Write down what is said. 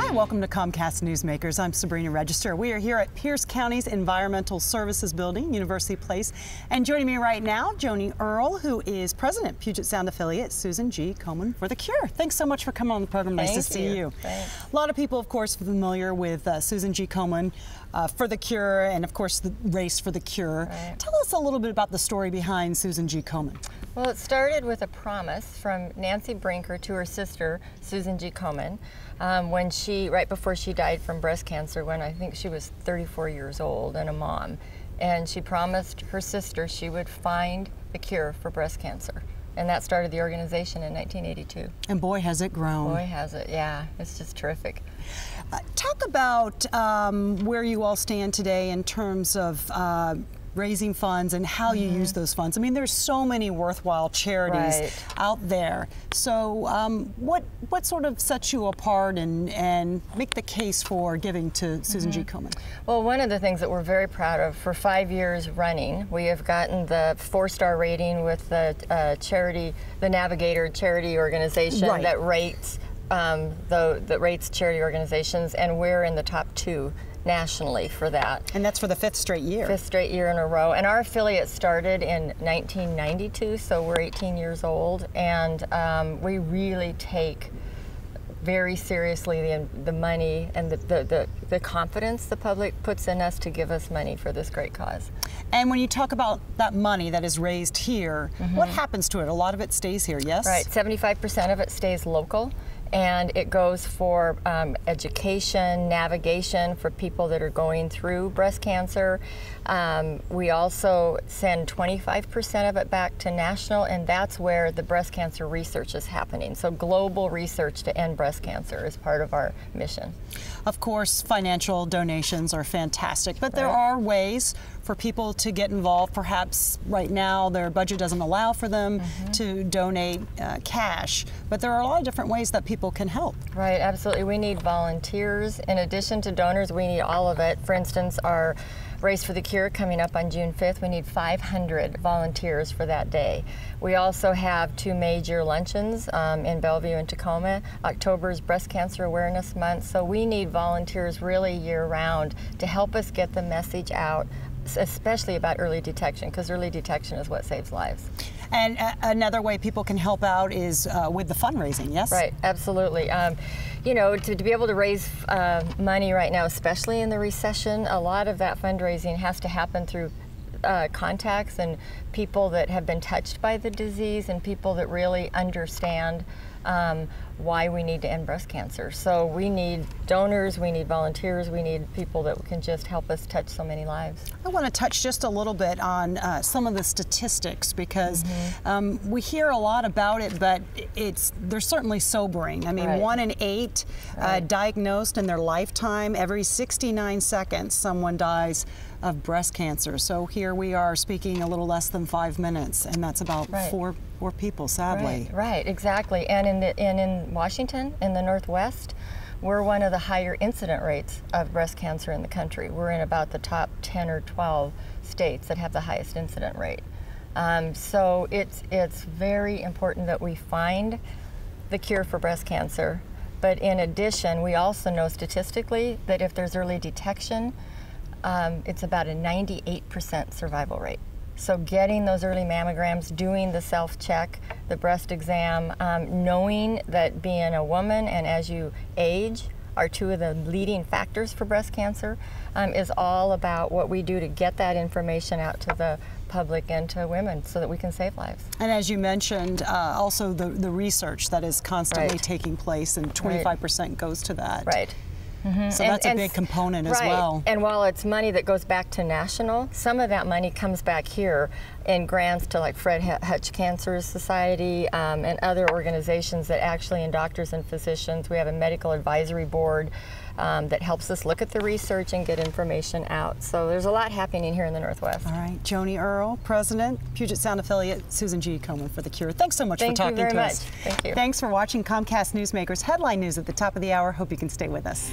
Hi, welcome to Comcast Newsmakers. I'm Sabrina Register. We are here at Pierce County's Environmental Services Building, University Place. And joining me right now, Joni Earl, who is President, Puget Sound Affiliate, Susan G. Komen for the Cure. Thanks so much for coming on the program. Nice to see you. Thanks. A lot of people, of course, familiar with Susan G. Komen for the Cure and, of course, the race for the cure. Right. Tell us a little bit about the story behind Susan G. Komen. Well, it started with a promise from Nancy Brinker to her sister, Susan G. Komen, when right before she died from breast cancer, when I think she was 34 years old and a mom. And she promised her sister she would find a cure for breast cancer. And that started the organization in 1982. And boy, has it grown. Boy, has it, yeah. It's just terrific. Talk about where you all stand today in terms of raising funds and how you use those funds. I mean, there's so many worthwhile charities out there. So what sort of sets you apart and make the case for giving to Susan G. Komen? Well, one of the things that we're very proud of, for 5 years running, we have gotten the 4-star rating with the the Navigator charity organization that rates rates charity organizations, and we're in the top 2 nationally for that. And that's for the 5th straight year. 5th straight year in a row. And our affiliate started in 1992, so we're 18 years old, and we really take very seriously the money and the confidence the public puts in us to give us money for this great cause. And when you talk about that money that is raised here, what happens to it? A lot of it stays here, yes? Right, 75% of it stays local. And it goes for education, navigation for people that are going through breast cancer. We also send 25% of it back to national, and that's where the breast cancer research is happening. So global research to end breast cancer is part of our mission. Of course, financial donations are fantastic, but there are ways for people to get involved. Perhaps right now their budget doesn't allow for them to donate cash, but there are a lot of different ways that people can help. Right, absolutely. We need volunteers. In addition to donors, we need all of it. For instance, our Race for the Cure coming up on June 5th, we need 500 volunteers for that day. We also have 2 major luncheons in Bellevue and Tacoma. October's Breast Cancer Awareness Month, so we need volunteers really year-round to help us get the message out, especially about early detection, because early detection is what saves lives. And another way people can help out is with the fundraising, yes? Right, absolutely. You know, to be able to raise money right now, especially in the recession, a lot of that fundraising has to happen through contacts and people that have been touched by the disease and people that really understand why we need to end breast cancer. So we need donors, we need volunteers, we need people that can just help us touch so many lives. I want to touch just a little bit on some of the statistics, because we hear a lot about it, but they're certainly sobering. I mean, 1 in 8 diagnosed in their lifetime. Every 69 seconds someone dies of breast cancer. So here we are speaking a little less than 5 minutes, and that's about four people, sadly. Right, exactly. And in Washington, in the Northwest, we're one of the higher incident rates of breast cancer in the country. We're in about the top 10 or 12 states that have the highest incident rate. So it's very important that we find the cure for breast cancer. But in addition, we also know statistically that if there's early detection, it's about a 98% survival rate. So getting those early mammograms, doing the self-check, the breast exam, knowing that being a woman and as you age are 2 of the leading factors for breast cancer, is all about what we do to get that information out to the public and to women so that we can save lives. And as you mentioned, also the research that is constantly taking place, and 25% goes to that. Right. So that's a big component as well. And while it's money that goes back to national, some of that money comes back here in grants to like Fred Hutch Cancer Society and other organizations that actually, and doctors and physicians, we have a medical advisory board that helps us look at the research and get information out. So there's a lot happening here in the Northwest. All right, Joni Earl, President, Puget Sound Affiliate, Susan G. Komen for the Cure. Thanks so much for talking to us. Thank you very much. Thank you. Thanks for watching Comcast Newsmakers Headline News at the top of the hour. Hope you can stay with us.